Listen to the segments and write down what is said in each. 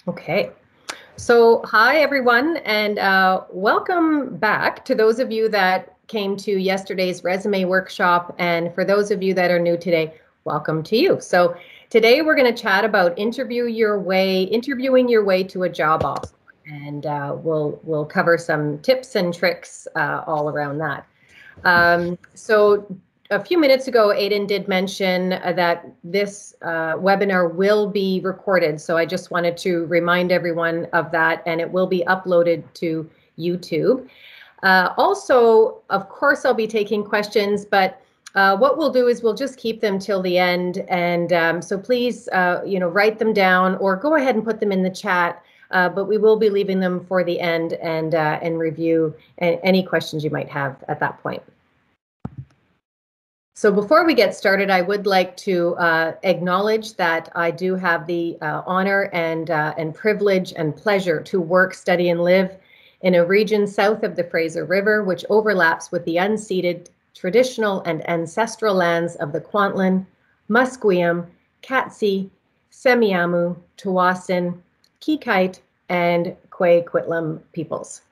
Okay. So, hi everyone, and welcome back to those of you that came to yesterday's resume workshop. And for those of you that are new today, welcome to you. So, today we're going to chat about interviewing your way to a job offer, and we'll cover some tips and tricks all around that. So a few minutes ago, Aiden did mention that this webinar will be recorded. So I just wanted to remind everyone of that, and it will be uploaded to YouTube. Also, of course, I'll be taking questions, but what we'll do is we'll just keep them till the end. And so please, write them down or go ahead and put them in the chat. But we will be leaving them for the end and review any questions you might have at that point. So before we get started, I would like to acknowledge that I do have the honor and privilege and pleasure to work, study, and live in a region south of the Fraser River, which overlaps with the unceded traditional and ancestral lands of the Kwantlen, Musqueam, Katzie, Semiahmoo, Tsawwassen, Kikite, and Kwee-Kwitlam peoples.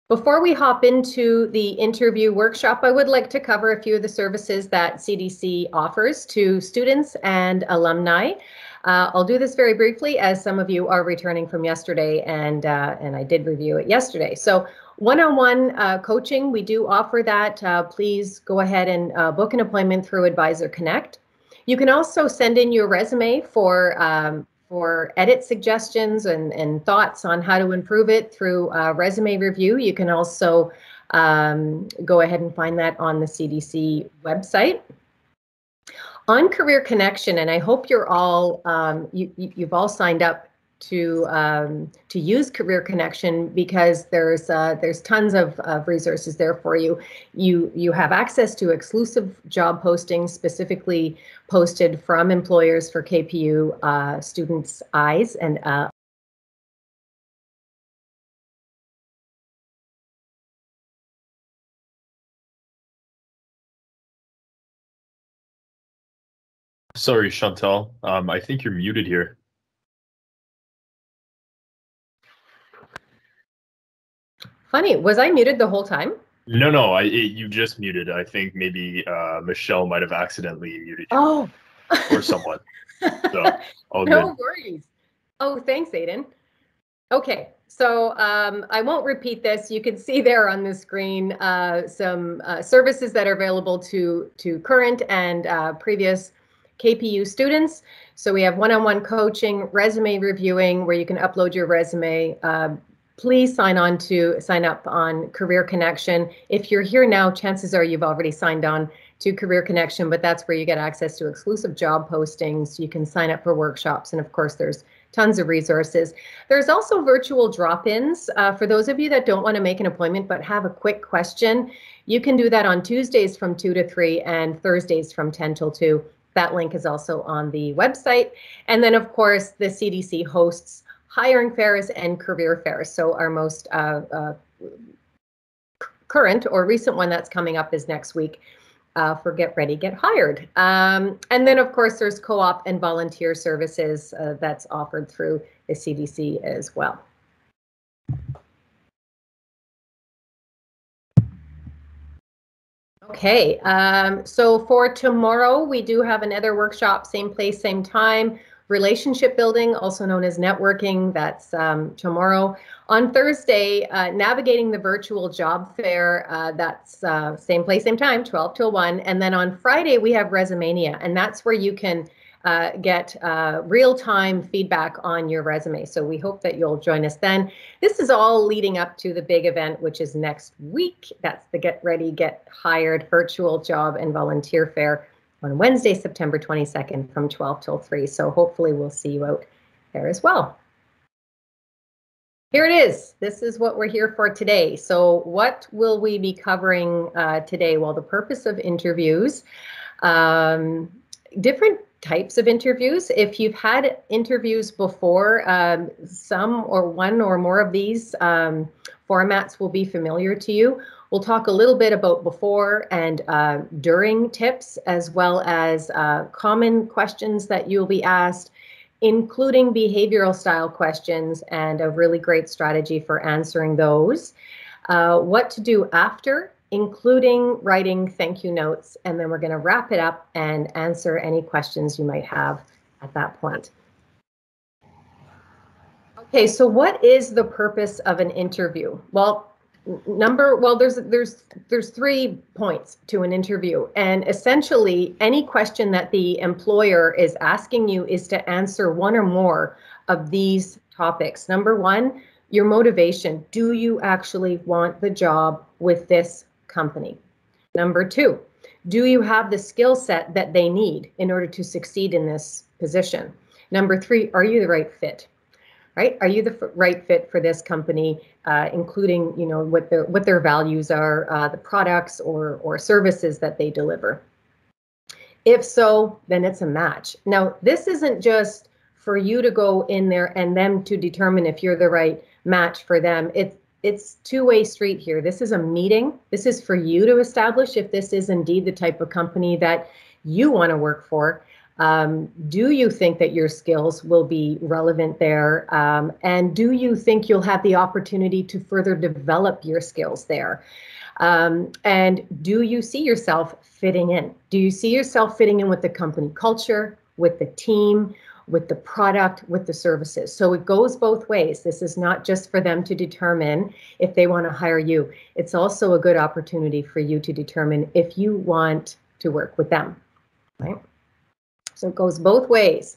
Before we hop into the interview workshop, I would like to cover a few of the services that CDC offers to students and alumni. I'll do this very briefly as some of you are returning from yesterday, and I did review it yesterday. So one-on-one coaching, we do offer that. Please go ahead and book an appointment through Advisor Connect. You can also send in your resume for edit suggestions and thoughts on how to improve it through resume review. You can also go ahead and find that on the CDC website. On Career Connection, and I hope you're all you've all signed up to use Career Connection, because there's tons of resources there for you. You have access to exclusive job postings specifically posted from employers for KPU students' eyes and Sorry, Chantal. I think you're muted here. Funny, was I muted the whole time? No, you just muted. I think maybe Michelle might have accidentally muted you. Oh, or someone. So all no good. worries. Oh, thanks, Aiden. Okay, so I won't repeat this. You can see there on the screen some services that are available to current and previous KPU students. So we have one-on-one coaching, resume reviewing, where you can upload your resume. Please sign up on Career Connection. If you're here now, chances are you've already signed on to Career Connection, but that's where you get access to exclusive job postings. You can sign up for workshops, and of course, there's tons of resources. There's also virtual drop-ins. For those of you that don't want to make an appointment but have a quick question, you can do that on Tuesdays from 2 to 3 and Thursdays from 10 till 2. That link is also on the website. And then, of course, the CDC hosts hiring fairs and career fairs. So our most current or recent one that's coming up is next week for Get Ready, Get Hired. And then, of course, there's co-op and volunteer services that's offered through the CDC as well. Okay, so for tomorrow, we do have another workshop, same place, same time. Relationship building, also known as networking, that's tomorrow. On Thursday, navigating the virtual job fair, that's same place, same time, 12 till 1. And then on Friday, we have Resumania, and that's where you can get real-time feedback on your resume. So we hope that you'll join us then. This is all leading up to the big event, which is next week. That's the Get Ready, Get Hired virtual job and volunteer fair on Wednesday, September 22nd from 12 till 3. So hopefully we'll see you out there as well. Here it is. This is what we're here for today. So what will we be covering today? Well, the purpose of interviews, different types of interviews. If you've had interviews before, some or one or more of these formats will be familiar to you. We'll talk a little bit about before and during tips, as well as common questions that you'll be asked, including behavioral style questions and a really great strategy for answering those. What to do after, including writing thank you notes, and then we're going to wrap it up and answer any questions you might have at that point. Okay, so what is the purpose of an interview? Well, there's 3 points to an interview, and essentially any question that the employer is asking you is to answer one or more of these topics. Number 1, your motivation. Do you actually want the job with this company? Number 2, do you have the skill set that they need in order to succeed in this position? Number 3, are you the right fit? Right? Are you the right fit for this company, including, you know, what their values are, the products or services that they deliver? If so, then it's a match. Now, this isn't just for you to go in there and them to determine if you're the right match for them. It's two-way street here. This is a meeting. This is for you to establish if this is indeed the type of company that you want to work for. Do you think that your skills will be relevant there? And do you think you'll have the opportunity to further develop your skills there? And do you see yourself fitting in? Do you see yourself fitting in with the company culture, with the team, with the product, with the services? So it goes both ways. This is not just for them to determine if they want to hire you. It's also a good opportunity for you to determine if you want to work with them, right? So it goes both ways.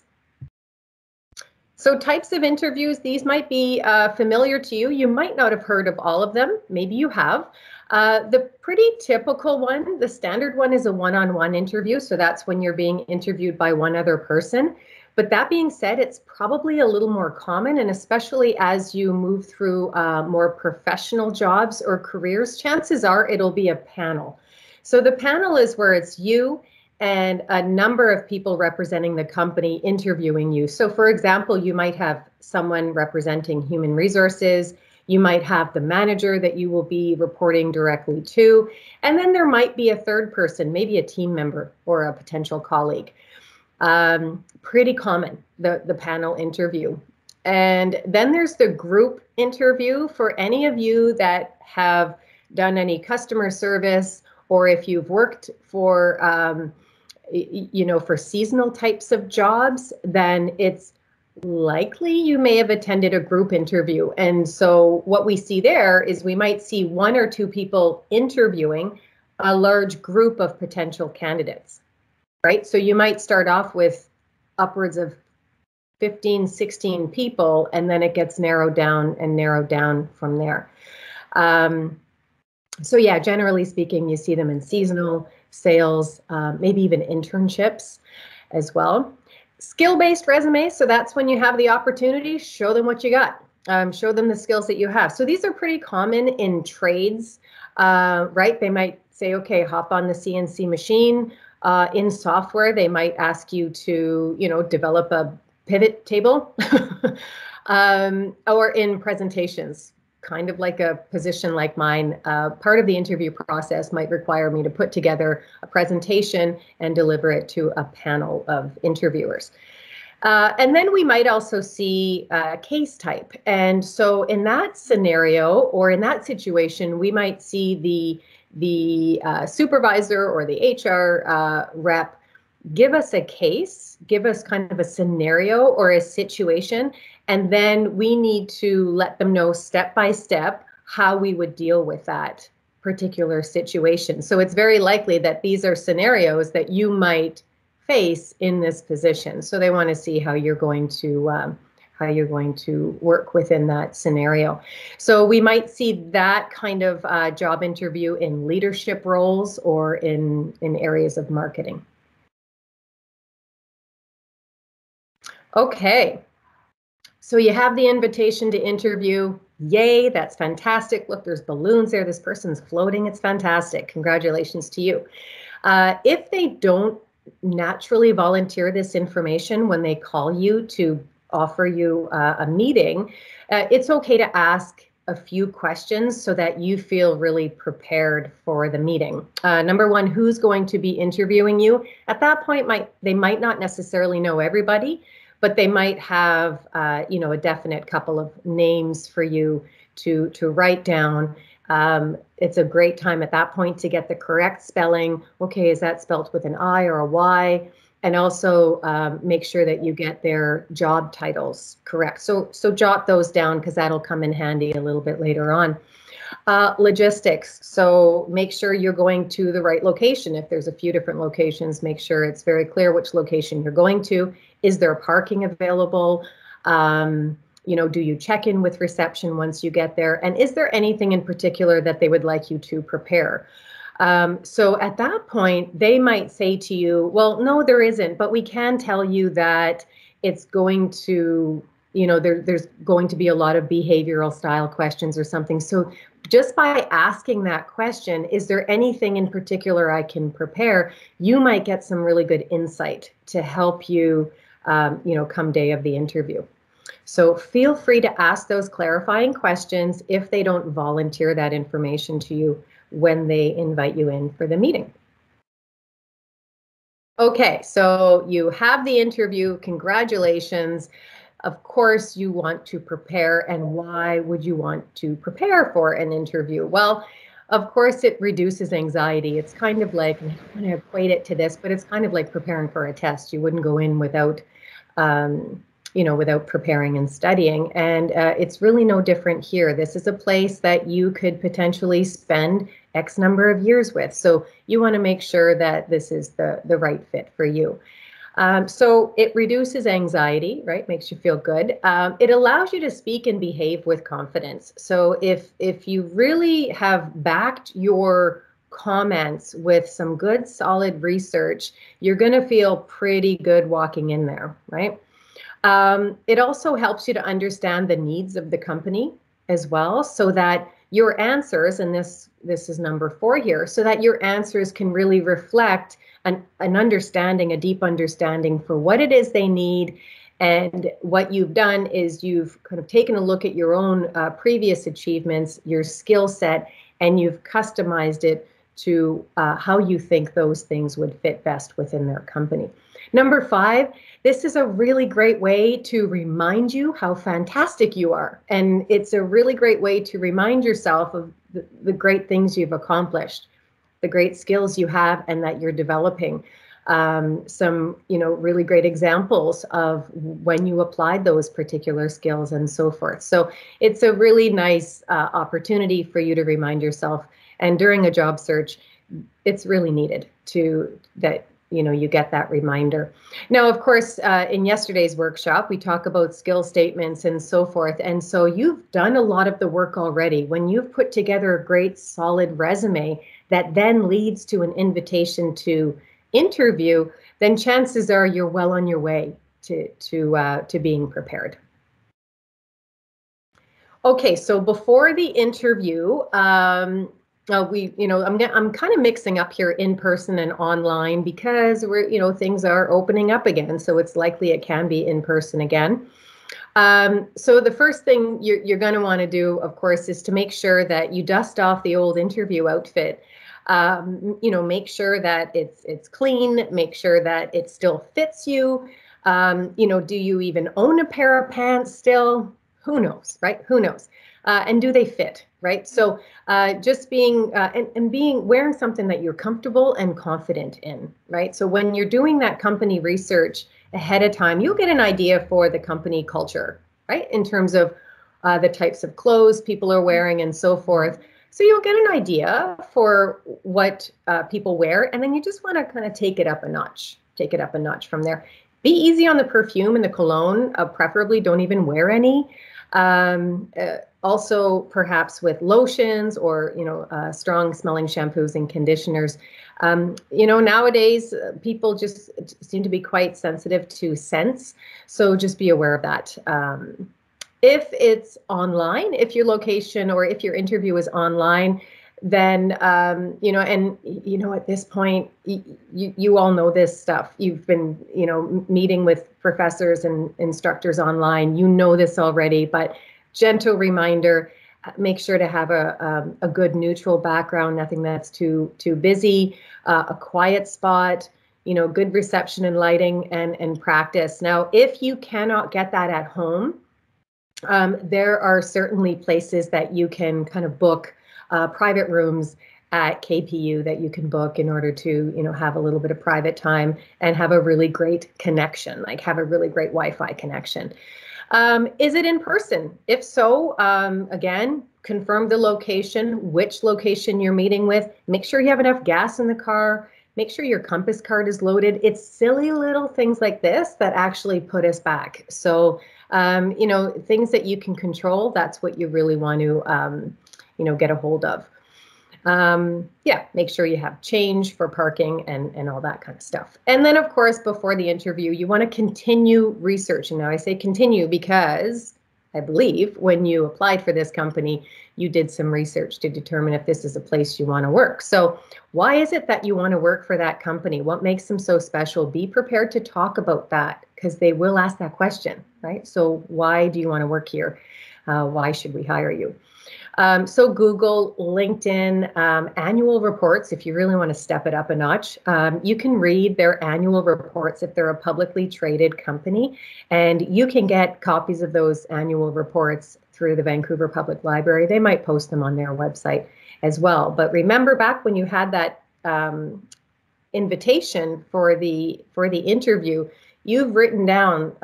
So types of interviews, these might be familiar to you. You might not have heard of all of them. Maybe you have. The pretty typical one, the standard one, is a one-on-one interview. So that's when you're being interviewed by one other person. But that being said, it's probably a little more common, and especially as you move through more professional jobs or careers, chances are it'll be a panel. So the panel is where it's you and a number of people representing the company interviewing you. So for example, you might have someone representing human resources, you might have the manager that you will be reporting directly to, and then there might be a third person, maybe a team member or a potential colleague. Pretty common, the panel interview. And then there's the group interview. For any of you that have done any customer service, or if you've worked for for seasonal types of jobs, then it's likely you may have attended a group interview. And so what we see there is we might see 1 or 2 people interviewing a large group of potential candidates, right? So you might start off with upwards of 15, 16 people, and then it gets narrowed down from there. So yeah, generally speaking, you see them in seasonal, sales, maybe even internships as well. Skill-based resumes, so that's when you have the opportunity, show them what you got, show them the skills that you have. So these are pretty common in trades, right? They might say, okay, hop on the CNC machine. In software, they might ask you to, develop a pivot table, or in presentations. Kind of like a position like mine, part of the interview process might require me to put together a presentation and deliver it to a panel of interviewers. And then we might also see case type. And so in that scenario, or in that situation, we might see the supervisor or the HR rep give us a case, give us kind of a scenario or a situation, and then we need to let them know step by step how we would deal with that particular situation. So it's very likely that these are scenarios that you might face in this position. So they want to see how you're going to work within that scenario. So we might see that kind of job interview in leadership roles or in areas of marketing. Okay, so you have the invitation to interview. Yay, that's fantastic. Look, there's balloons there. This person's floating. It's fantastic. Congratulations to you. If they don't naturally volunteer this information when they call you to offer you a meeting, it's okay to ask a few questions so that you feel really prepared for the meeting. Number one, who's going to be interviewing you? At that point, they might not necessarily know everybody, but they might have a definite couple of names for you to write down. It's a great time at that point to get the correct spelling. Okay, is that spelled with an I or a Y? And also make sure that you get their job titles correct. So jot those down because that'll come in handy a little bit later on. Logistics. So make sure you're going to the right location. If there's a few different locations, make sure it's very clear which location you're going to. Is there parking available? Do you check in with reception once you get there? And is there anything in particular that they would like you to prepare? So at that point, they might say to you, well, no, there isn't, but we can tell you that it's going to, there's going to be a lot of behavioral style questions or something. So just by asking that question, is there anything in particular I can prepare? You might get some really good insight to help you, come day of the interview. So feel free to ask those clarifying questions if they don't volunteer that information to you when they invite you in for the meeting. Okay, so you have the interview. Congratulations. Of course, you want to prepare. And why would you want to prepare for an interview? Well, of course, it reduces anxiety. It's kind of like, I'm going to equate it to this, but it's kind of like preparing for a test. You wouldn't go in without without preparing and studying. And it's really no different here. This is a place that you could potentially spend X number of years with. So you want to make sure that this is the right fit for you. So it reduces anxiety, right? Makes you feel good. It allows you to speak and behave with confidence. So if you really have backed your comments with some good, solid research, you're going to feel pretty good walking in there, right? It also helps you to understand the needs of the company as well, so that your answers, and this is number 4 here, so that your answers can really reflect an understanding, a deep understanding for what it is they need. And what you've done is you've kind of taken a look at your own previous achievements, your skill set, and you've customized it to how you think those things would fit best within their company. Number 5, this is a really great way to remind you how fantastic you are. And it's a really great way to remind yourself of the great things you've accomplished, the great skills you have and that you're developing. Some, really great examples of when you applied those particular skills and so forth. So it's a really nice opportunity for you to remind yourself. And during a job search, it's really needed that you get that reminder. Now, of course, in yesterday's workshop, we talk about skill statements and so forth. And so you've done a lot of the work already. When you've put together a great solid resume that then leads to an invitation to interview, then chances are you're well on your way to being prepared. Okay, so before the interview, I'm kind of mixing up here in person and online because things are opening up again. So it's likely it can be in person again. So the first thing you're going to want to do, of course, is to make sure that you dust off the old interview outfit. Make sure that it's clean, make sure that it still fits you. Do you even own a pair of pants still? Who knows, right? Who knows? And do they fit, right? So just being wearing something that you're comfortable and confident in, right? So when you're doing that company research ahead of time, you'll get an idea for the company culture, right? In terms of the types of clothes people are wearing and so forth. So you'll get an idea for what people wear, and then you just want to kind of take it up a notch from there. Be easy on the perfume and the cologne, preferably don't even wear any. Also, perhaps with lotions or, strong smelling shampoos and conditioners. Nowadays, people just seem to be quite sensitive to scents. So just be aware of that. If it's online, if your location or if your interview is online, then, at this point, you all know this stuff. You've been, meeting with professors and instructors online. You know this already, but gentle reminder, Make sure to have a good neutral background, nothing that's too busy, a quiet spot, good reception and lighting, and practice. Now, if you cannot get that at home, there are certainly places that you can kind of book private rooms at KPU that you can book in order to, have a little bit of private time and have a really great connection, like have a really great Wi-Fi connection. Is it in person? If so, again, confirm the location, which location you're meeting with. Make sure you have enough gas in the car. Make sure your compass card is loaded. It's silly little things like this that actually put us back. So, things that you can control, that's what you really want to, get a hold of. Make sure you have change for parking and all that kind of stuff. And then, of course, before the interview, you want to continue researching. Now, I say continue because I believe when you applied for this company, you did some research to determine if this is a place you want to work. So why is it that you want to work for that company? What makes them so special? Be prepared to talk about that because they will ask that question, right? So why do you want to work here? Why should we hire you? So Google, LinkedIn, annual reports, if you really want to step it up a notch, you can read their annual reports if they're a publicly traded company, and you can get copies of those annual reports through the Vancouver Public Library. They might post them on their website as well. But remember back when you had that invitation for the interview, you've written down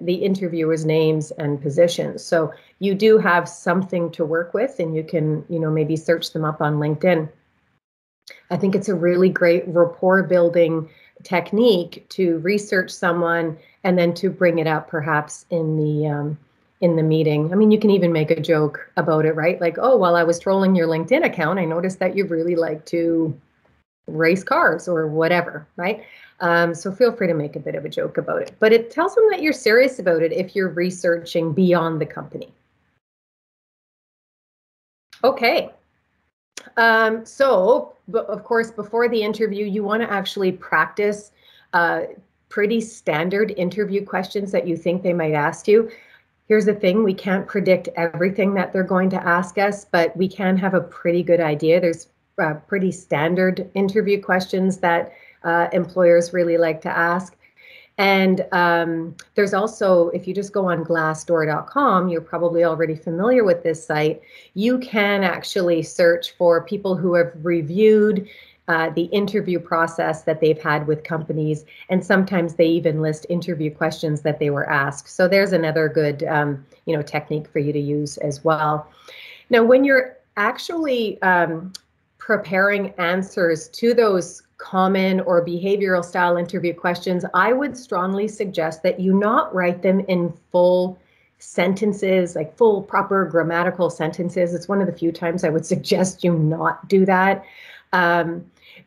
the interviewers' names and positions. So you do have something to work with, and you can, maybe search them up on LinkedIn. I think it's a really great rapport building technique to research someone and then to bring it up perhaps in the meeting. I mean, you can even make a joke about it, right? Like, oh, while I was trolling your LinkedIn account, I noticed that you really like to race cars or whatever, right? So feel free to make a bit of a joke about it, but it tells them that you're serious about it if you're researching beyond the company. Okay. So, of course, before the interview, you want to actually practice pretty standard interview questions that you think they might ask you. Here's the thing, we can't predict everything that they're going to ask us, but we can have a pretty good idea. There's pretty standard interview questions that employers really like to ask. And there's also, if you just go on glassdoor.com, you're probably already familiar with this site, you can actually search for people who have reviewed the interview process that they've had with companies, and sometimes they even list interview questions that they were asked. So there's another good technique for you to use as well. Now, when you're actually preparing answers to those common or behavioral style interview questions, I would strongly suggest that you not write them in full sentences, like full proper grammatical sentences. It's one of the few times I would suggest you not do that.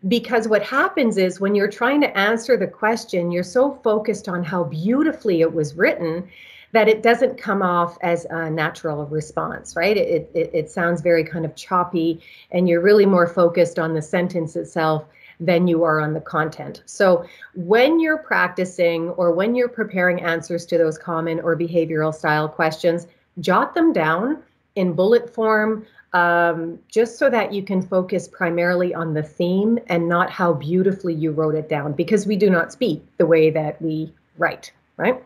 Because what happens is when you're trying to answer the question, you're so focused on how beautifully it was written that it doesn't come off as a natural response, right? It sounds very kind of choppy, and you're really more focused on the sentence itself than you are on the content. So when you're practicing or when you're preparing answers to those common or behavioral style questions, jot them down in bullet form, just so that you can focus primarily on the theme and not how beautifully you wrote it down, because we do not speak the way that we write, right?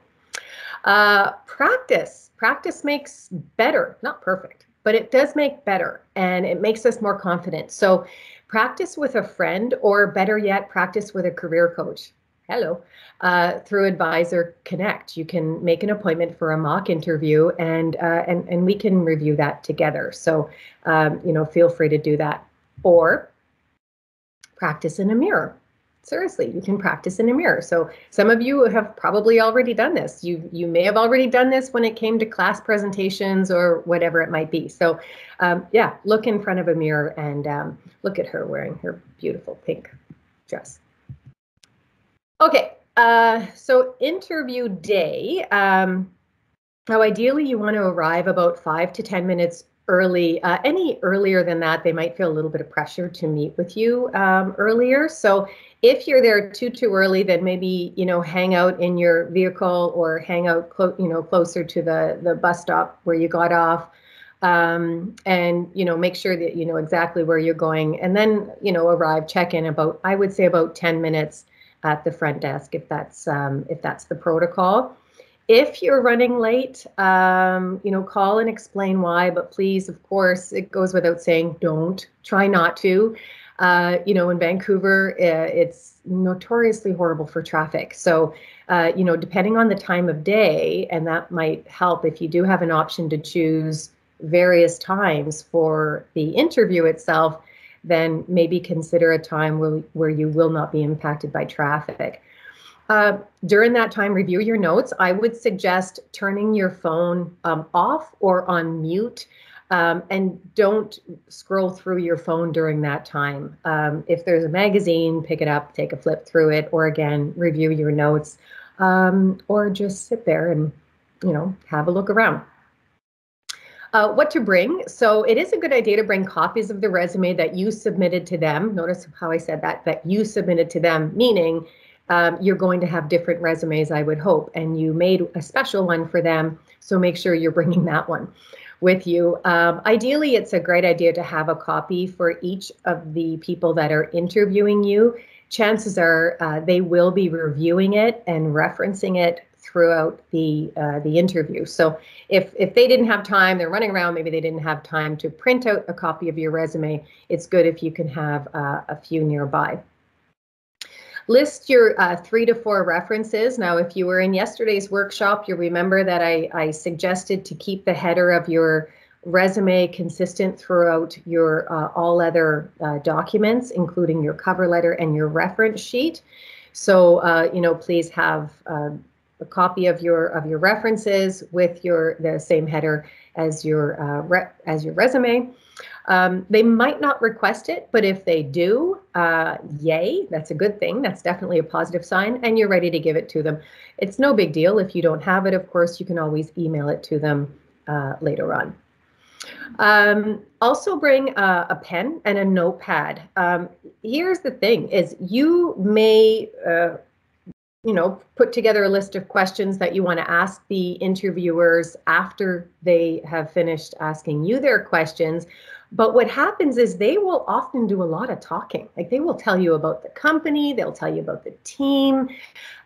Practice makes better, not perfect, but it does make better, and it makes us more confident. So practice with a friend, or better yet, practice with a career coach. Hello. Through Advisor Connect, you can make an appointment for a mock interview, and we can review that together. So, feel free to do that, or practice in a mirror. Seriously, you can practice in a mirror. So some of you have probably already done this. You may have already done this when it came to class presentations or whatever it might be. So look in front of a mirror and look at her wearing her beautiful pink dress. Okay, so interview day. Now ideally you want to arrive about 5 to 10 minutes early. Any earlier than that, they might feel a little bit of pressure to meet with you earlier. So if you're there too early, then maybe, hang out in your vehicle or hang out closer to the bus stop where you got off. and, make sure that you know exactly where you're going, and then, arrive, check in I would say about 10 minutes at the front desk, if that's the protocol. If you're running late, call and explain why, but please, of course, it goes without saying, don't try not to. In Vancouver, it's notoriously horrible for traffic. So, depending on the time of day, and that might help if you do have an option to choose various times for the interview itself, then maybe consider a time where you will not be impacted by traffic. During that time, review your notes. I would suggest turning your phone off or on mute, and don't scroll through your phone during that time. If there's a magazine, pick it up, take a flip through it, or again, review your notes, or just sit there and, have a look around. What to bring. So it is a good idea to bring copies of the resume that you submitted to them. Notice how I said that you submitted to them, meaning you're going to have different resumes, I would hope, and you made a special one for them. So make sure you're bringing that one with you. Ideally, it's a great idea to have a copy for each of the people that are interviewing you. Chances are they will be reviewing it and referencing it throughout the interview. So if they didn't have time, they're running around, maybe they didn't have time to print out a copy of your resume, it's good if you can have a few nearby. List your 3 to 4 references. Now, if you were in yesterday's workshop, you'll remember that I suggested to keep the header of your resume consistent throughout your all other documents, including your cover letter and your reference sheet. So, please have a copy of your references with the same header as your resume. They might not request it, but if they do, yay, that's a good thing. That's definitely a positive sign, and you're ready to give it to them. It's no big deal. If you don't have it, of course, you can always email it to them later on. Also bring a pen and a notepad. Here's the thing is you may put together a list of questions that you want to ask the interviewers after they have finished asking you their questions. But what happens is they will often do a lot of talking. Like they will tell you about the company, they'll tell you about the team,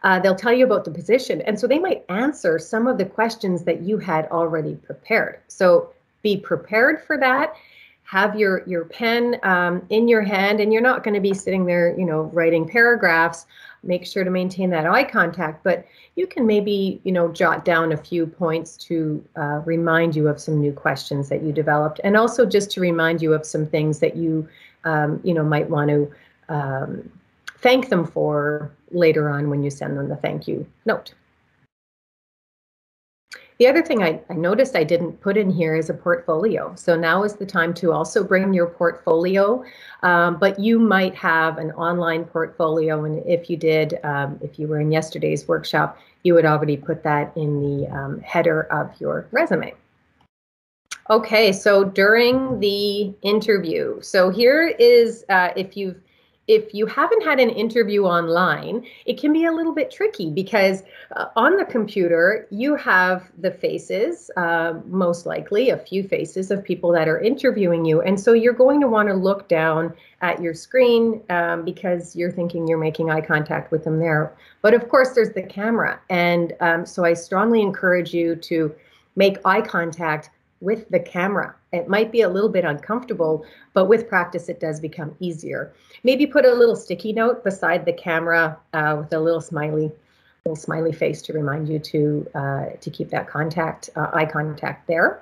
they'll tell you about the position. And so they might answer some of the questions that you had already prepared. So be prepared for that. Have your pen in your hand, and you're not going to be sitting there, writing paragraphs. Make sure to maintain that eye contact, but you can maybe, jot down a few points to remind you of some new questions that you developed, and also just to remind you of some things that you, might want to thank them for later on when you send them the thank you note. The other thing I noticed I didn't put in here is a portfolio. So now is the time to also bring your portfolio, but you might have an online portfolio. And if you did, if you were in yesterday's workshop, you would already put that in the header of your resume. Okay, so during the interview, so here is if you haven't had an interview online, it can be a little bit tricky because on the computer, you have the faces, most likely a few faces of people that are interviewing you. And so you're going to want to look down at your screen because you're thinking you're making eye contact with them there. But of course, there's the camera. And so I strongly encourage you to make eye contact with the camera. It might be a little bit uncomfortable, but with practice, it does become easier. Maybe put a little sticky note beside the camera with a little smiley face to remind you to keep that eye contact there.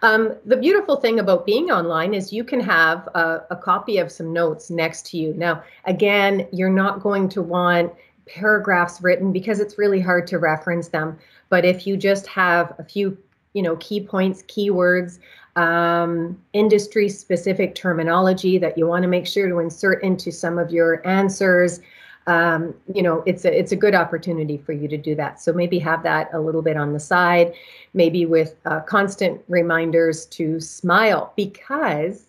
The beautiful thing about being online is you can have a copy of some notes next to you. Now, again, you're not going to want paragraphs written because it's really hard to reference them. But if you just have a few key points, keywords, industry-specific terminology that you want to make sure to insert into some of your answers, it's a good opportunity for you to do that. So maybe have that a little bit on the side, maybe with constant reminders to smile, because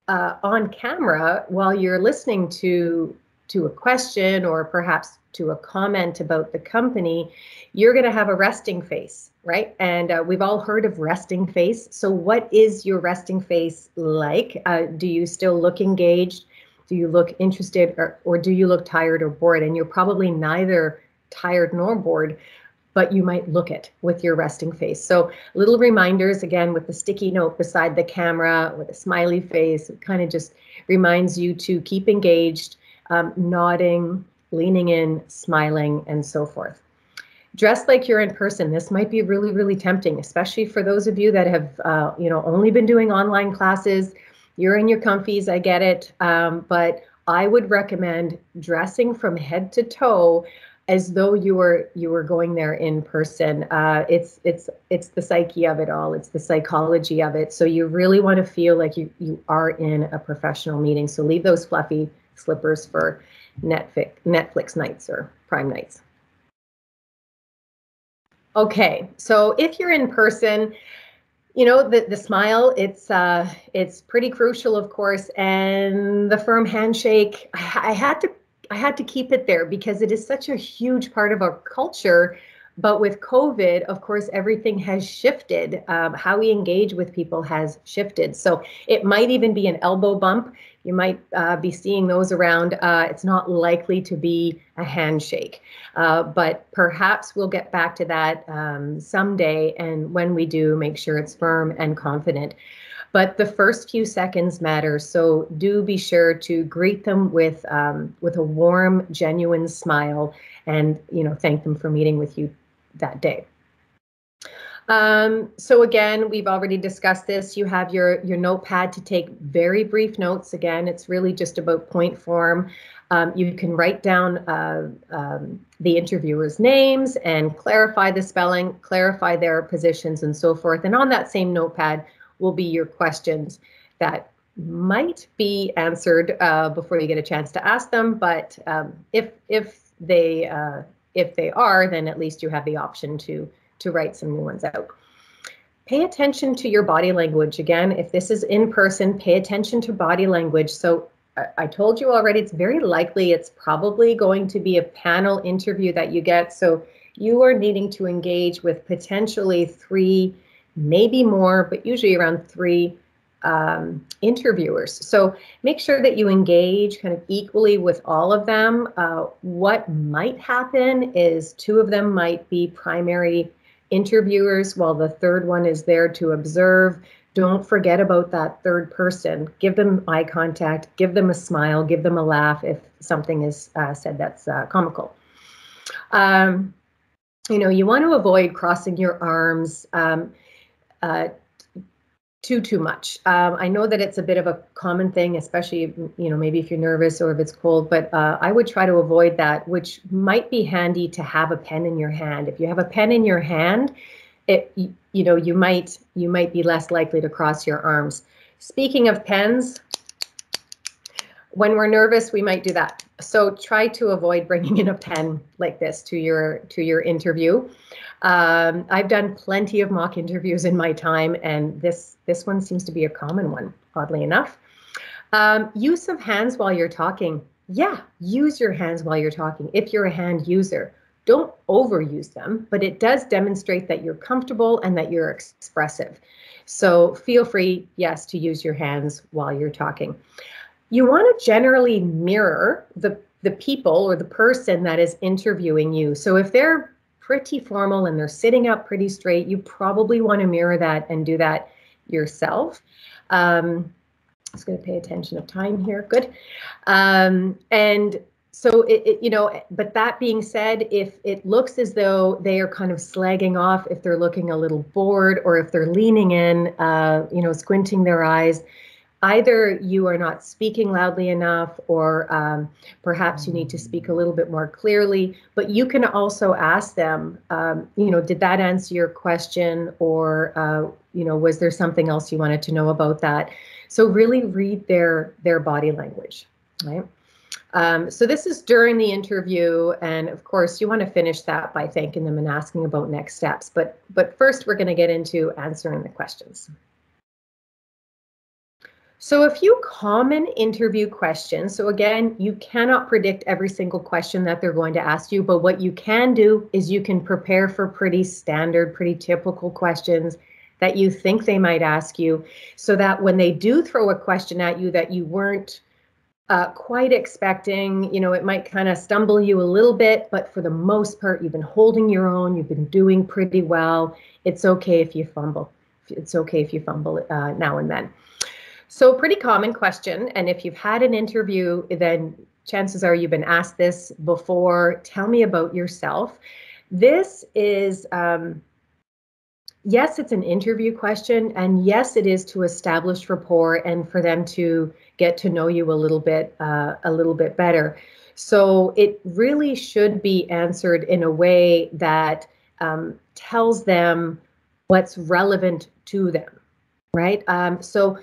on camera, while you're listening to a question or perhaps to a comment about the company, you're going to have a resting face, right? And we've all heard of resting face. So what is your resting face like? Do you still look engaged? Do you look interested, or do you look tired or bored? And you're probably neither tired nor bored, but you might look it with your resting face. So little reminders, again, with the sticky note beside the camera, with a smiley face, it kind of just reminds you to keep engaged, nodding, leaning in, smiling, and so forth. Dress like you're in person. This might be really, really tempting, especially for those of you that have, only been doing online classes. You're in your comfies, I get it, but I would recommend dressing from head to toe as though you were going there in person. It's the psyche of it all. It's the psychology of it. So you really want to feel like you are in a professional meeting. So leave those fluffy slippers for Netflix nights or Prime nights. Okay, so if you're in person, the smile, it's pretty crucial, of course, and the firm handshake. I had to keep it there because it is such a huge part of our culture. But with COVID, of course, everything has shifted. How we engage with people has shifted. So it might even be an elbow bump. You might be seeing those around. It's not likely to be a handshake, but perhaps we'll get back to that someday. And when we do, make sure it's firm and confident. But the first few seconds matter, so do be sure to greet them with a warm, genuine smile, and thank them for meeting with you that day. So again, we've already discussed this. You have your notepad to take very brief notes. Again, it's really just about point form. You can write down the interviewers' names and clarify the spelling, clarify their positions, and so forth. And on that same notepad will be your questions that might be answered before you get a chance to ask them. But if they are, then at least you have the option to write some new ones out. Pay attention to your body language. Again, if this is in person, pay attention to body language. So I told you already, it's very likely it's probably going to be a panel interview that you get. So you are needing to engage with potentially 3, maybe more, but usually around 3 interviewers. So make sure that you engage kind of equally with all of them. What might happen is 2 of them might be primary interviewers while the 3rd one is there to observe. Don't forget about that 3rd person. Give them eye contact, give them a smile, give them a laugh if something is said that's comical. You want to avoid crossing your arms too much. I know that it's a bit of a common thing, especially, maybe if you're nervous or if it's cold, but I would try to avoid that, which might be handy to have a pen in your hand. If you have a pen in your hand, you might be less likely to cross your arms. Speaking of pens, when we're nervous, we might do that. So try to avoid bringing in a pen like this to your interview. I've done plenty of mock interviews in my time, and this one seems to be a common one, oddly enough. Use of hands while you're talking. Yeah, use your hands while you're talking if you're a hand user. Don't overuse them, but it does demonstrate that you're comfortable and that you're expressive. So feel free, yes, to use your hands while you're talking. You want to generally mirror the people or the person that is interviewing you. So if they're pretty formal and they're sitting up pretty straight, you probably want to mirror that and do that yourself. I'm just going to pay attention of time here. Good. And so, but that being said, if it looks as though they are kind of slagging off, if they're looking a little bored, or if they're leaning in, squinting their eyes, either you are not speaking loudly enough, or perhaps you need to speak a little bit more clearly. But you can also ask them, did that answer your question? Or, was there something else you wanted to know about that? So really read their body language, right? So this is during the interview. And of course, you want to finish that by thanking them and asking about next steps. But first, we're going to get into answering the questions. So a few common interview questions. So again, you cannot predict every single question that they're going to ask you, but what you can do is you can prepare for pretty standard, pretty typical questions that you think they might ask you, so that when they do throw a question at you that you weren't quite expecting, it might kind of stumble you a little bit, but for the most part, you've been holding your own, you've been doing pretty well. It's okay if you fumble. It's okay if you fumble now and then. So pretty common question. And if you've had an interview, then chances are you've been asked this before. Tell me about yourself. This is, yes, it's an interview question. And yes, it is to establish rapport and for them to get to know you a little bit better. So it really should be answered in a way that tells them what's relevant to them, right? So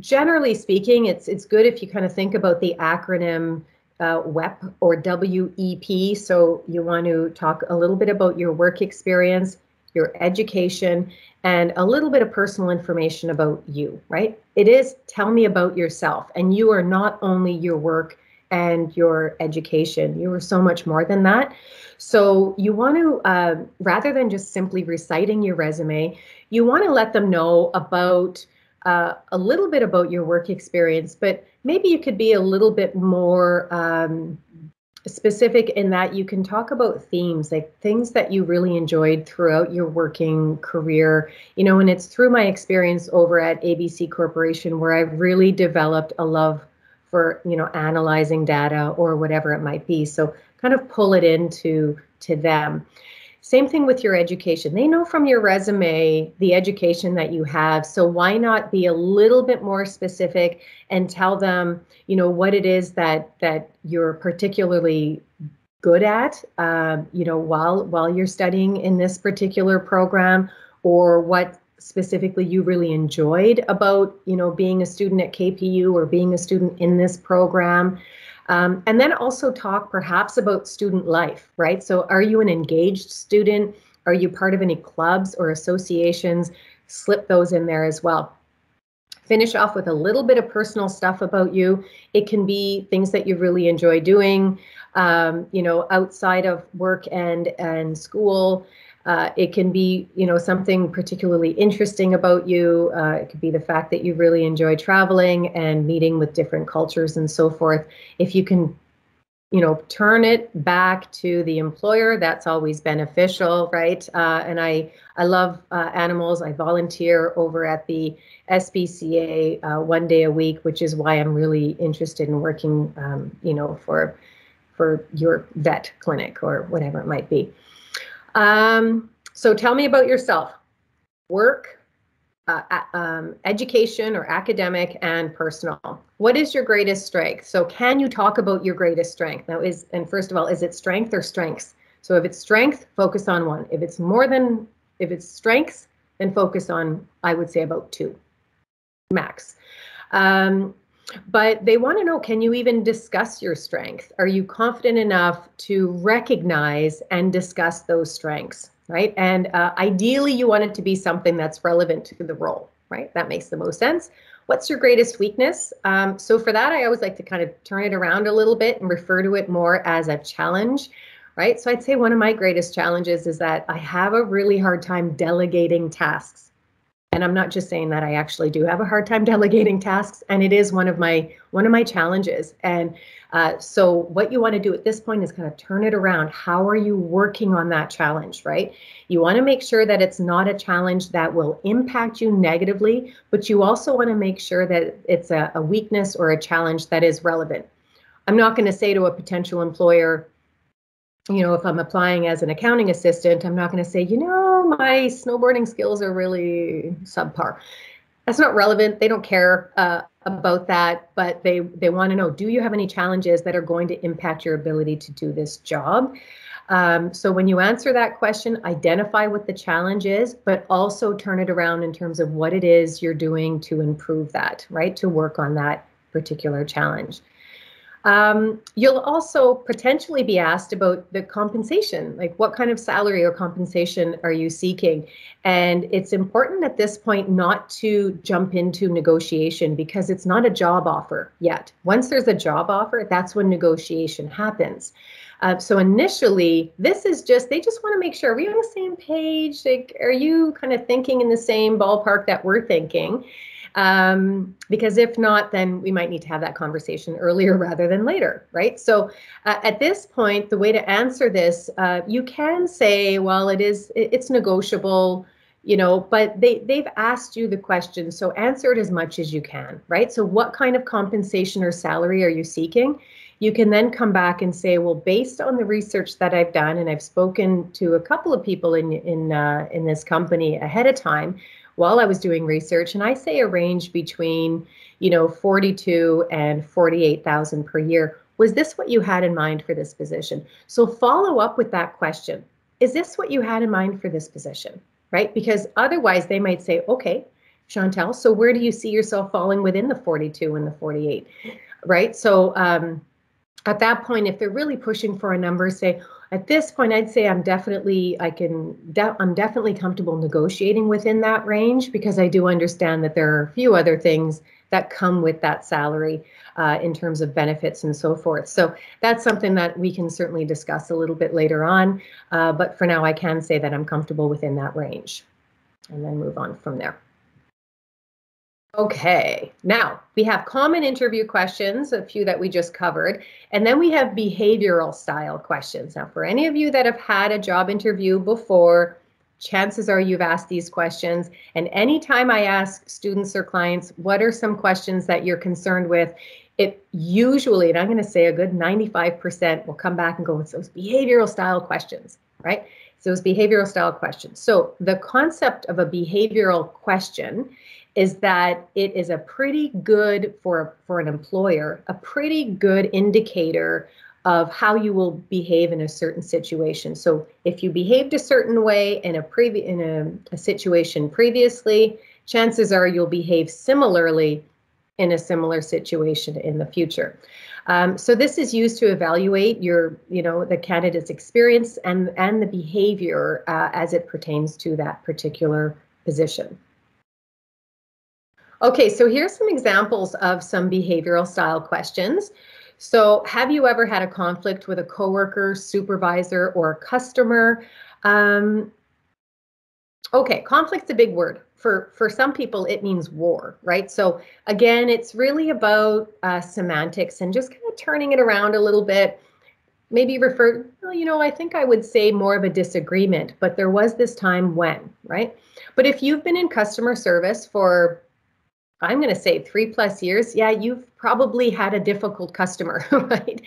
generally speaking, it's good if you kind of think about the acronym WEP or WEP. So you want to talk a little bit about your work experience, your education, and a little bit of personal information about you, right? It is tell me about yourself. And you are not only your work and your education, you are so much more than that. So you want to, rather than just simply reciting your resume, you want to let them know about a little bit about your work experience, but maybe you could be a little bit more specific in that you can talk about themes, like things that you really enjoyed throughout your working career, and it's through my experience over at ABC Corporation where I've really developed a love for, analyzing data or whatever it might be. So kind of pull it into them. Same thing with your education. They know from your resume the education that you have. So why not be a little bit more specific and tell them, what it is that you're particularly good at, while you're studying in this particular program, or what specifically you really enjoyed about, being a student at KPU or being a student in this program. And then also talk perhaps about student life, right? So are you an engaged student? Are you part of any clubs or associations? Slip those in there as well. Finish off with a little bit of personal stuff about you. It can be things that you really enjoy doing, outside of work and school. It can be, something particularly interesting about you. It could be the fact that you really enjoy traveling and meeting with different cultures and so forth. If you can, turn it back to the employer, that's always beneficial, right? And I love animals. I volunteer over at the SPCA 1 day a week, which is why I'm really interested in working, for your vet clinic or whatever it might be. So tell me about yourself, work, education or academic, and personal. What is your greatest strength? So can you talk about your greatest strength? Now and first of all, is it strength or strengths? So if it's strength, focus on one. If it's strengths, then focus on, I would say, about 2 max. But they want to know, can you even discuss your strength? Are you confident enough to recognize and discuss those strengths, right? And ideally, you want it to be something that's relevant to the role, right? That makes the most sense. What's your greatest weakness? So for that, I always like to kind of turn it around a little bit and refer to it more as a challenge, right? So I'd say one of my greatest challenges is that I have a really hard time delegating tasks. And I'm not just saying that, I actually do have a hard time delegating tasks, and it is one of my challenges. And so what you want to do at this point is kind of turn it around. How are you working on that challenge, right? You want to make sure that it's not a challenge that will impact you negatively, but you also want to make sure that it's a weakness or a challenge that is relevant. I'm not going to say to a potential employer, if I'm applying as an accounting assistant, I'm not going to say, my snowboarding skills are really subpar. That's not relevant. They don't care about that, but they want to know, do you have any challenges that are going to impact your ability to do this job? So when you answer that question, identify what the challenge is, but also turn it around in terms of what it is you're doing to improve that, right? To work on that particular challenge. You'll also potentially be asked about the compensation, like what kind of salary or compensation are you seeking? And it's important at this point not to jump into negotiation because it's not a job offer yet. Once there's a job offer, that's when negotiation happens. So initially, this is just, they just want to make sure, are we on the same page? Like, are you kind of thinking in the same ballpark that we're thinking? Because if not, then we might need to have that conversation earlier rather than later, right? So at this point, the way to answer this, you can say, well, it's negotiable, you know, but they've asked you the question, so answer it as much as you can, right? So what kind of compensation or salary are you seeking? You can then come back and say, well, based on the research that I've done, and I've spoken to a couple of people in this company ahead of time, while I was doing research, and I say a range between, you know, 42 and 48,000 per year. Was this what you had in mind for this position? So follow up with that question. Is this what you had in mind for this position, right? Because otherwise they might say, okay, Chantal, so where do you see yourself falling within the 42 and the 48, right? So at that point, if they're really pushing for a number, say, at this point, I'd say I'm definitely comfortable negotiating within that range because I do understand that there are a few other things that come with that salary in terms of benefits and so forth. So that's something that we can certainly discuss a little bit later on. But for now, I can say that I'm comfortable within that range and then move on from there. Okay, now we have common interview questions, a few that we just covered, and then we have behavioral style questions. Now, for any of you that have had a job interview before, chances are you've asked these questions. And anytime I ask students or clients, what are some questions that you're concerned with? It usually, and I'm going to say a good 95% will come back and go, it's those behavioral style questions, right? So those behavioral style questions. So the concept of a behavioral question is that it is a pretty good, for an employer, a pretty good indicator of how you will behave in a certain situation. So if you behaved a certain way in a situation previously, chances are you'll behave similarly in a similar situation in the future. So this is used to evaluate the candidate's experience and the behavior as it pertains to that particular position. Okay, so here's some examples of some behavioral style questions. So have you ever had a conflict with a coworker, supervisor, or customer? Okay, conflict's a big word. For some people, it means war, right? So again, it's really about semantics and just kind of turning it around a little bit. Maybe well, I think I would say more of a disagreement, but there was this time when, right? But if you've been in customer service for, I'm going to say 3+ years, yeah, you've probably had a difficult customer, right?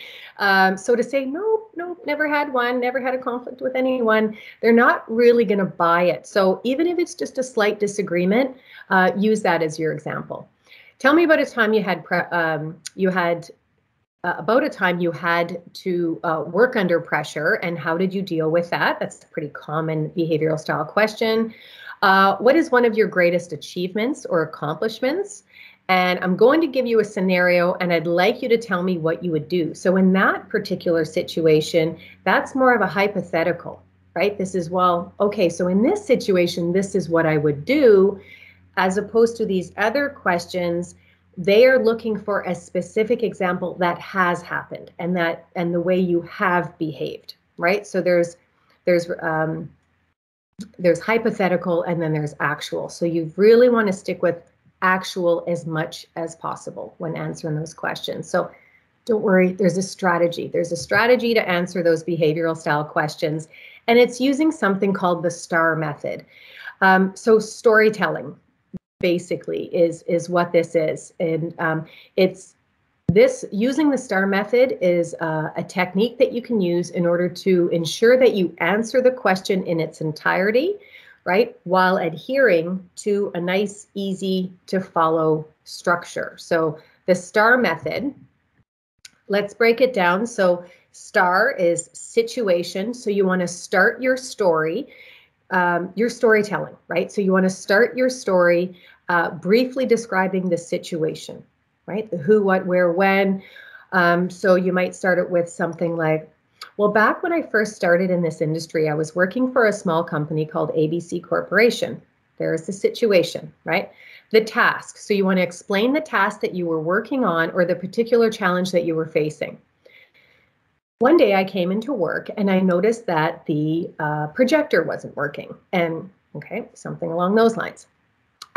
So to say, no, never had one, never had a conflict with anyone, they're not really going to buy it. So even if it's just a slight disagreement, use that as your example. Tell me about a time you had to work under pressure, and how did you deal with that? That's a pretty common behavioral style question. What is one of your greatest achievements or accomplishments? And I'm going to give you a scenario, and I'd like you to tell me what you would do. So in that particular situation, that's more of a hypothetical, right? This is, well, okay, so in this situation, this is what I would do, as opposed to these other questions. They are looking for a specific example that has happened and the way you have behaved, right? So there's hypothetical and then there's actual. So you really want to stick with actual as much as possible when answering those questions. So don't worry, there's a strategy. There's a strategy to answer those behavioral style questions, and it's using something called the STAR method. So storytelling basically is what this is. And using the STAR method is a technique that you can use in order to ensure that you answer the question in its entirety, right, while adhering to a nice, easy to follow structure. So the STAR method, let's break it down. So STAR is situation. So you want to start your story, your storytelling, right? So you want to start your story briefly describing the situation, right? The who, what, where, when. So you might start it with something like, well, back when I first started in this industry, I was working for a small company called ABC Corporation. There's the situation, right? The task. So you want to explain the task that you were working on or the particular challenge that you were facing. One day I came into work and I noticed that the projector wasn't working. And okay, something along those lines.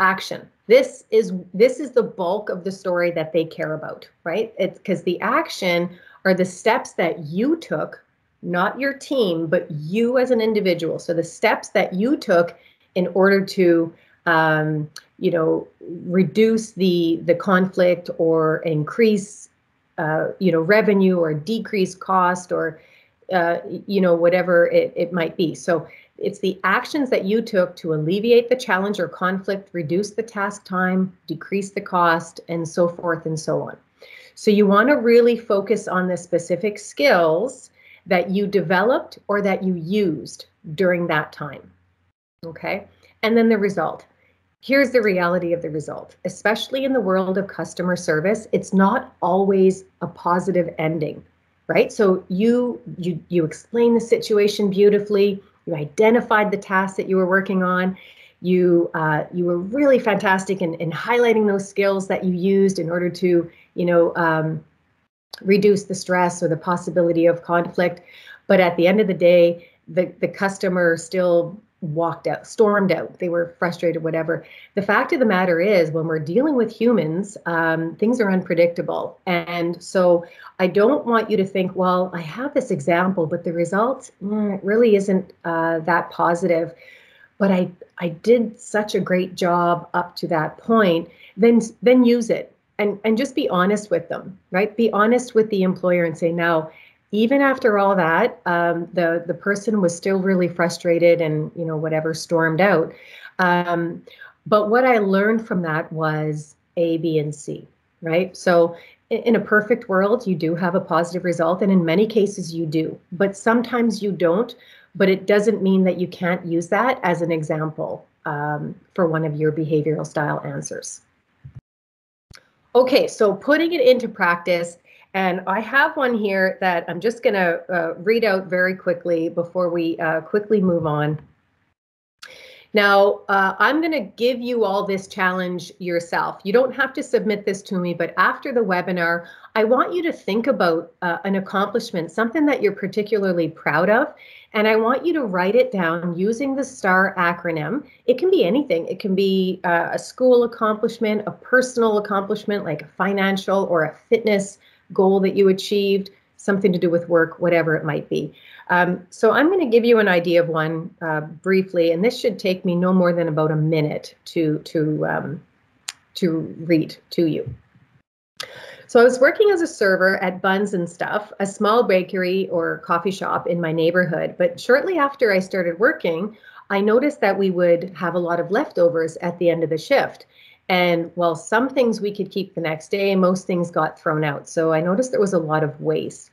Action. This is the bulk of the story that they care about, right? It's because the action are the steps that you took, not your team, but you as an individual. So the steps that you took in order to, reduce the conflict or increase, revenue or decrease cost or, whatever it might be. So it's the actions that you took to alleviate the challenge or conflict, reduce the task time, decrease the cost, and so forth and so on. So you want to really focus on the specific skills that you developed or that you used during that time. Okay. And then the result. Here's the reality of the result, especially in the world of customer service. It's not always a positive ending, right? So you explain the situation beautifully. You identified the task that you were working on. You were really fantastic in highlighting those skills that you used in order to, reduce the stress or the possibility of conflict. But at the end of the day, the customer still walked out, stormed out. They were frustrated, whatever. The fact of the matter is, when we're dealing with humans, things are unpredictable. And so I don't want you to think, well, I have this example, but the result really isn't that positive. But I did such a great job up to that point. Then use it and just be honest with them, right? Be honest with the employer and say, now, even after all that, the person was still really frustrated and, whatever, stormed out. But what I learned from that was A, B, and C, right? So in a perfect world, you do have a positive result. And in many cases you do, but sometimes you don't. But it doesn't mean that you can't use that as an example for one of your behavioral style answers. Okay, so putting it into practice. And I have one here that I'm just going to read out very quickly before we quickly move on. Now, I'm going to give you all this challenge yourself. You don't have to submit this to me, but after the webinar, I want you to think about an accomplishment, something that you're particularly proud of, and I want you to write it down using the STAR acronym. It can be anything. It can be a school accomplishment, a personal accomplishment, like a financial or a fitness goal that you achieved, something to do with work, whatever it might be. So I'm going to give you an idea of one briefly, and this should take me no more than about a minute to read to you. So I was working as a server at Buns and Stuff, a small bakery or coffee shop in my neighborhood. But shortly after I started working, I noticed that we would have a lot of leftovers at the end of the shift. And while some things we could keep the next day, most things got thrown out. So I noticed there was a lot of waste.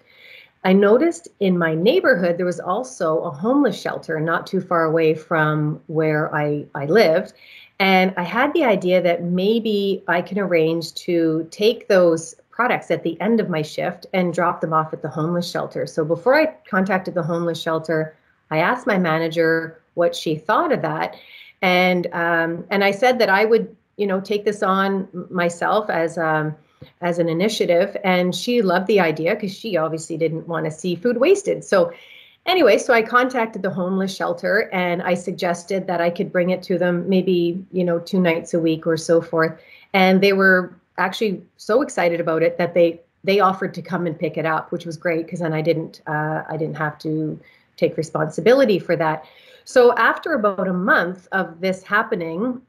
I noticed in my neighborhood, there was also a homeless shelter not too far away from where I lived. And I had the idea that maybe I can arrange to take those products at the end of my shift and drop them off at the homeless shelter. So before I contacted the homeless shelter, I asked my manager what she thought of that. And I said that I would, take this on myself as an initiative. And she loved the idea because she obviously didn't want to see food wasted. So anyway, so I contacted the homeless shelter and I suggested that I could bring it to them maybe, 2 nights a week or so forth. And they were actually so excited about it that they offered to come and pick it up, which was great because then I didn't have to take responsibility for that. So after about a month of this happening,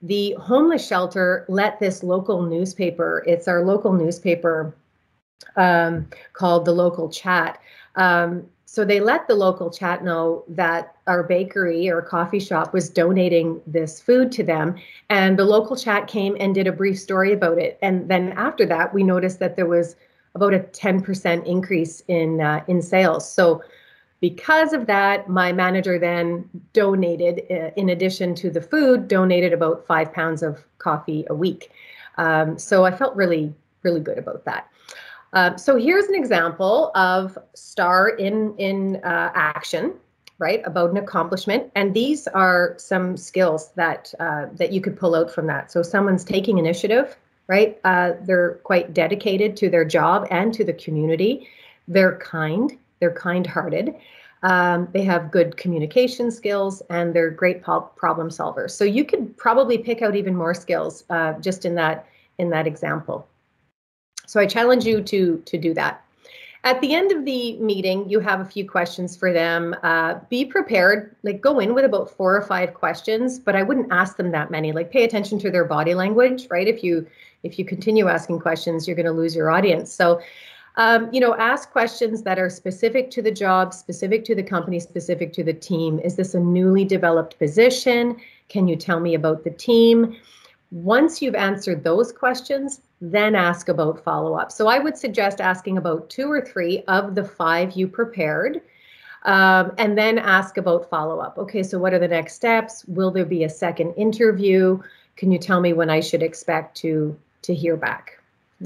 the homeless shelter let this local newspaper, it's our local newspaper called The Local Chat. So they let the local chat know that our bakery or coffee shop was donating this food to them. And the local chat came and did a brief story about it. And then after that, we noticed that there was about a 10% increase in sales. So because of that, my manager then donated, in addition to the food, donated about 5 pounds of coffee a week. So I felt really, really good about that. So here's an example of STAR in action, right, about an accomplishment. And these are some skills that that you could pull out from that. So someone's taking initiative, right? They're quite dedicated to their job and to the community. They're kind-hearted. They have good communication skills, and they're great problem solvers. So you could probably pick out even more skills just in that example. So I challenge you to do that. At the end of the meeting, you have a few questions for them. Be prepared, like go in with about 4 or 5 questions, but I wouldn't ask them that many. Like pay attention to their body language, right? If you continue asking questions, you're going to lose your audience. So, ask questions that are specific to the job, specific to the company, specific to the team. Is this a newly developed position? Can you tell me about the team? Once you've answered those questions, then ask about follow-up. So I would suggest asking about 2 or 3 of the 5 you prepared, and then ask about follow-up. Okay, so what are the next steps? Will there be a second interview? Can you tell me when I should expect to hear back?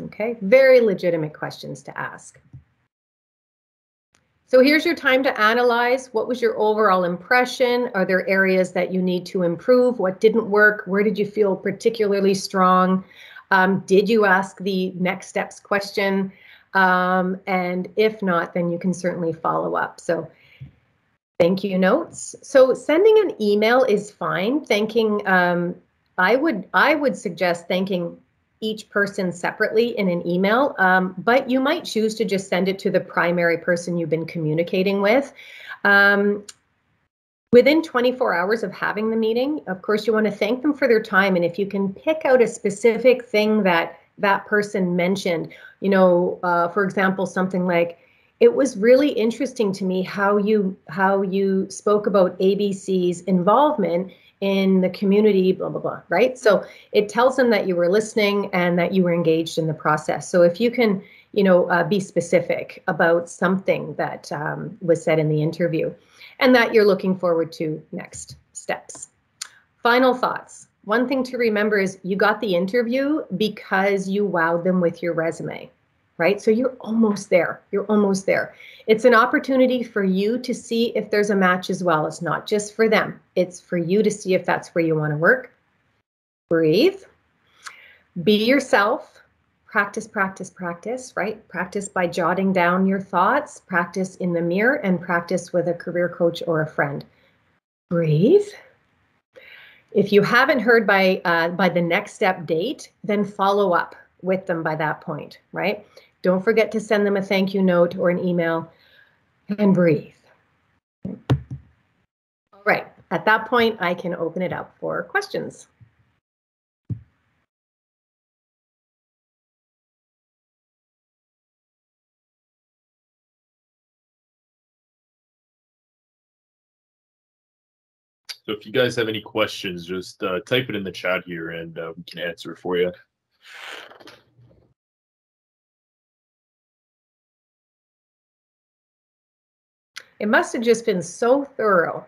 Okay, very legitimate questions to ask. So here's your time to analyze. What was your overall impression? Are there areas that you need to improve? What didn't work? Where did you feel particularly strong? Did you ask the next steps question? And if not, then you can certainly follow up. So thank you notes. So sending an email is fine. Thanking, I would suggest thanking each person separately in an email, but you might choose to just send it to the primary person you've been communicating with. Within 24 hours of having the meeting, of course, you want to thank them for their time. And if you can pick out a specific thing that that person mentioned, for example, something like, it was really interesting to me how you spoke about ABC's involvement in the community, blah, blah, blah, right? So it tells them that you were listening and that you were engaged in the process. So if you can, be specific about something that was said in the interview and that you're looking forward to next steps. Final thoughts. One thing to remember is you got the interview because you wowed them with your resume, right? So you're almost there. You're almost there. It's an opportunity for you to see if there's a match as well. It's not just for them. It's for you to see if that's where you want to work. Breathe. Be yourself. Practice, practice, practice, right? Practice by jotting down your thoughts. Practice in the mirror and practice with a career coach or a friend. Breathe. If you haven't heard by the next step date, then follow up with them by that point, right? Don't forget to send them a thank you note or an email, and breathe. All right, at that point, I can open it up for questions. So if you guys have any questions, just type it in the chat here and we can answer it for you. It must have just been so thorough.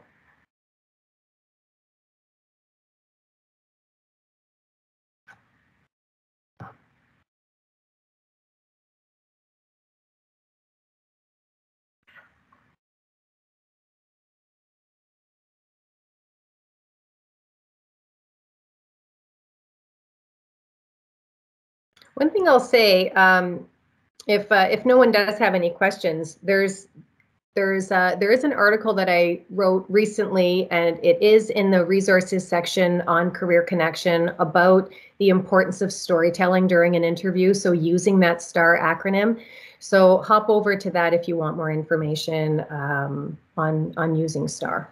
One thing I'll say, if no one does have any questions, there is an article that I wrote recently, and it is in the resources section on Career Connection about the importance of storytelling during an interview. So using that STAR acronym. So hop over to that if you want more information on using STAR.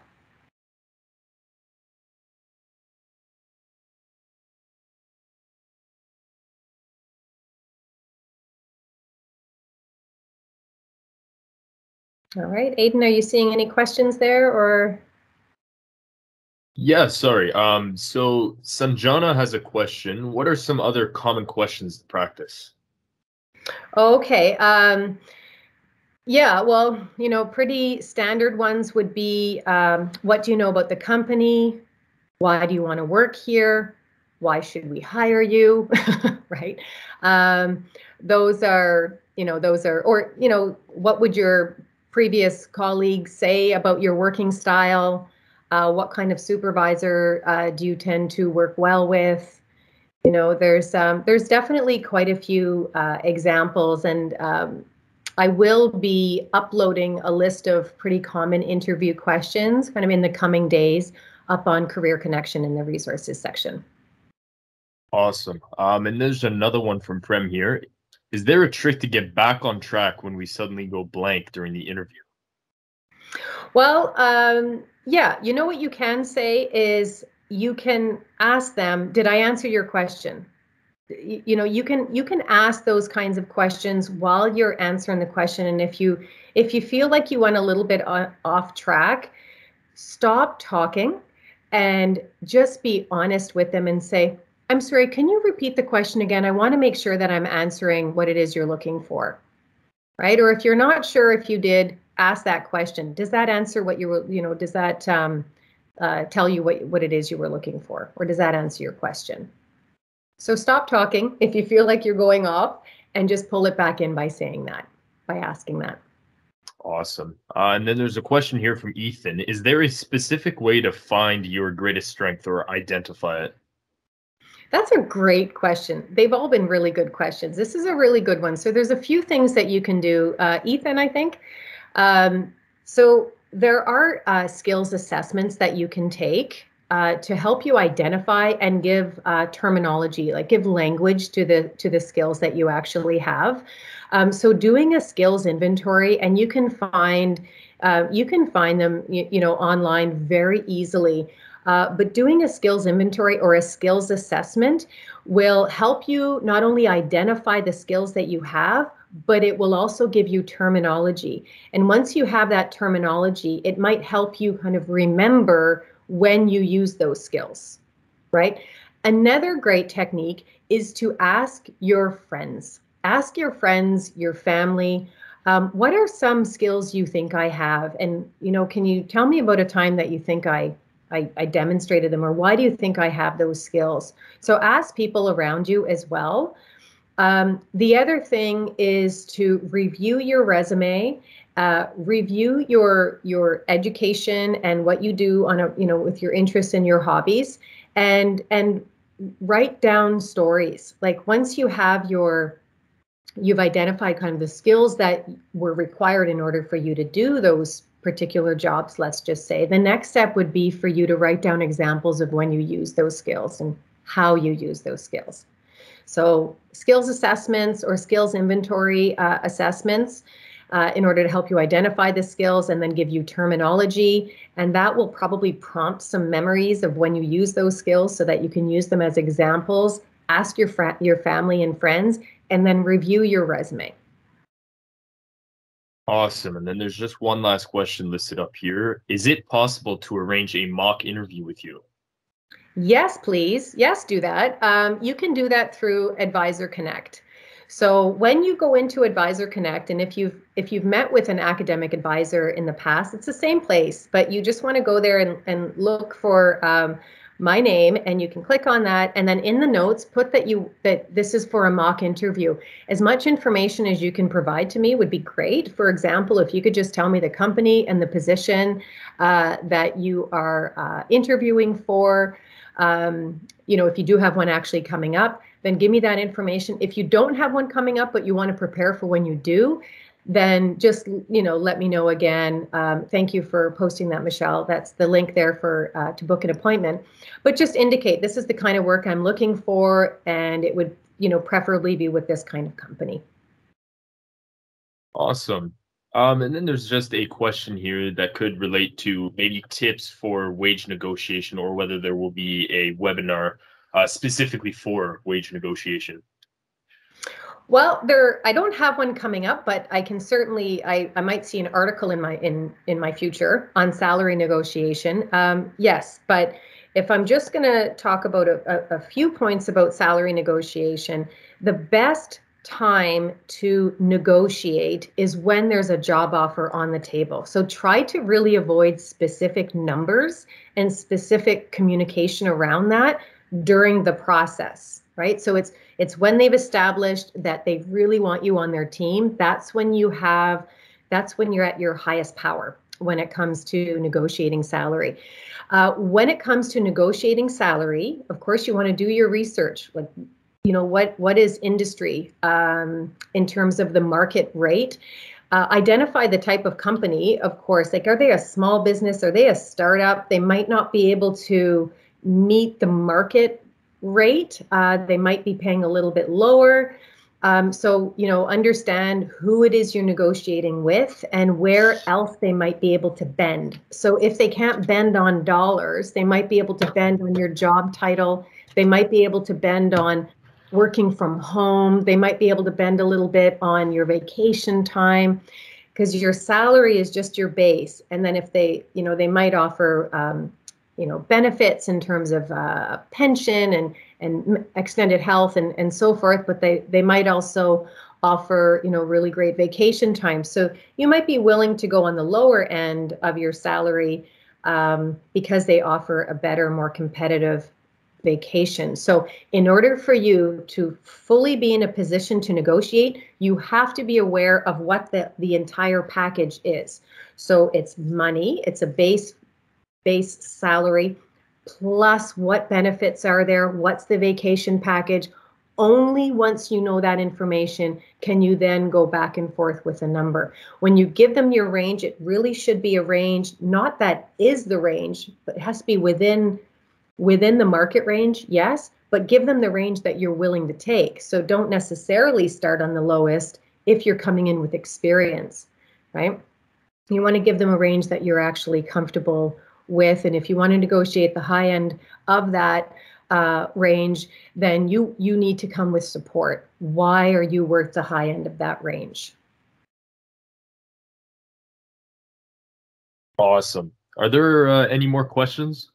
All right, Aiden, are you seeing any questions there or? Yeah, sorry. So Sanjana has a question. What are some other common questions to practice? Okay. Yeah, well, pretty standard ones would be, what do you know about the company? Why do you want to work here? Why should we hire you? Right? Those are those are, or, what would your previous colleagues say about your working style? What kind of supervisor do you tend to work well with? There's definitely quite a few examples, and I will be uploading a list of pretty common interview questions kind of in the coming days up on Career Connection in the resources section. Awesome. And there's another one from Prem here. Is there a trick to get back on track when we suddenly go blank during the interview? Well, yeah, what you can say is you can ask them, did I answer your question? You can ask those kinds of questions while you're answering the question. And if you feel like you went a little bit off track, stop talking and just be honest with them and say, I'm sorry, can you repeat the question again? I want to make sure that I'm answering what it is you're looking for, right? Or if you're not sure if you did ask that question, does that answer what you were, does that tell you what it is you were looking for? Or does that answer your question? So stop talking if you feel like you're going off, and just pull it back in by saying that, by asking that. Awesome. And then there's a question here from Ethan. Is there a specific way to find your greatest strength or identify it? That's a great question. They've all been really good questions. This is a really good one. So there's a few things that you can do, Ethan, I think. So there are skills assessments that you can take to help you identify and give terminology, like give language to the skills that you actually have. So doing a skills inventory, and you can find them, online very easily. But doing a skills inventory or a skills assessment will help you not only identify the skills that you have, but it will also give you terminology. And once you have that terminology, it might help you kind of remember when you use those skills, right? Another great technique is to ask your friends. Ask your friends, your family, what are some skills you think I have? And, can you tell me about a time that you think I demonstrated them, or why do you think I have those skills? So ask people around you as well. The other thing is to review your resume, review your education and what you do on with your interests and your hobbies, and write down stories. Like once you have you've identified kind of the skills that were required in order for you to do those particular jobs, let's just say, the next step would be for you to write down examples of when you use those skills and how you use those skills. So skills assessments or skills inventory assessments in order to help you identify the skills and then give you terminology. And that will probably prompt some memories of when you use those skills so that you can use them as examples. Ask your family and friends, and then review your resume. Awesome. And then there's just one last question listed up here. Is it possible to arrange a mock interview with you? Yes, please. Yes, do that. You can do that through Advisor Connect. So when you go into Advisor Connect, and if you've met with an academic advisor in the past, it's the same place, but you just want to go there and look for my name, and you can click on that, and then in the notes put that this is for a mock interview. As much information as you can provide to me would be great. For example, if you could just tell me the company and the position that you are interviewing for. If you do have one actually coming up, then give me that information. If you don't have one coming up, but you want to prepare for when you do, then just, let me know again. Thank you for posting that, Michelle. That's the link there for to book an appointment. But just indicate this is the kind of work I'm looking for, and it would, preferably be with this kind of company. Awesome. And then there's just a question here that could relate to maybe tips for wage negotiation, or whether there will be a webinar specifically for wage negotiation. Well, I don't have one coming up, but I can certainly, I might see an article in my future on salary negotiation. Yes, but if I'm just going to talk about a few points about salary negotiation, the best time to negotiate is when there's a job offer on the table. So try to really avoid specific numbers and specific communication around that during the process. right? So it's when they've established that they really want you on their team. That's when you're at your highest power when it comes to negotiating salary. When it comes to negotiating salary, of course, you want to do your research. Like, what is industry in terms of the market rate? Identify the type of company, of course. Like, are they a small business? Are they a startup? They might not be able to meet the market rate. They might be paying a little bit lower. So, understand who it is you're negotiating with and where else they might be able to bend. So if they can't bend on dollars, they might be able to bend on your job title. They might be able to bend on working from home. They might be able to bend a little bit on your vacation time, because your salary is just your base. And then if they might offer, benefits in terms of pension and extended health and so forth, but they might also offer, really great vacation time. So you might be willing to go on the lower end of your salary because they offer a better, more competitive vacation. So in order for you to fully be in a position to negotiate, you have to be aware of what the entire package is. So it's money, it's a base salary, plus what benefits are there, what's the vacation package. Only once you know that information can you then go back and forth with a number. When you give them your range, it really should be a range, not that is the range, but it has to be within the market range, yes, but give them the range that you're willing to take. So don't necessarily start on the lowest if you're coming in with experience, right? You want to give them a range that you're actually comfortable with. And if you want to negotiate the high end of that range, then you need to come with support. Why are you worth the high end of that range? Awesome. Are there any more questions?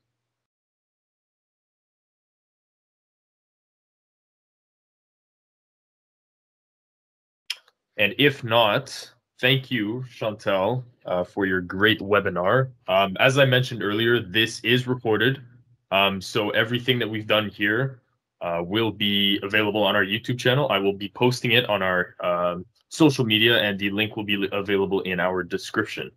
And if not, thank you, Chantal, for your great webinar. As I mentioned earlier, this is recorded. So everything that we've done here will be available on our YouTube channel. I will be posting it on our social media, and the link will be available in our description.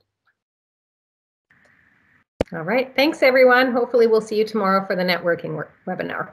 All right. Thanks, everyone. Hopefully we'll see you tomorrow for the networking webinar.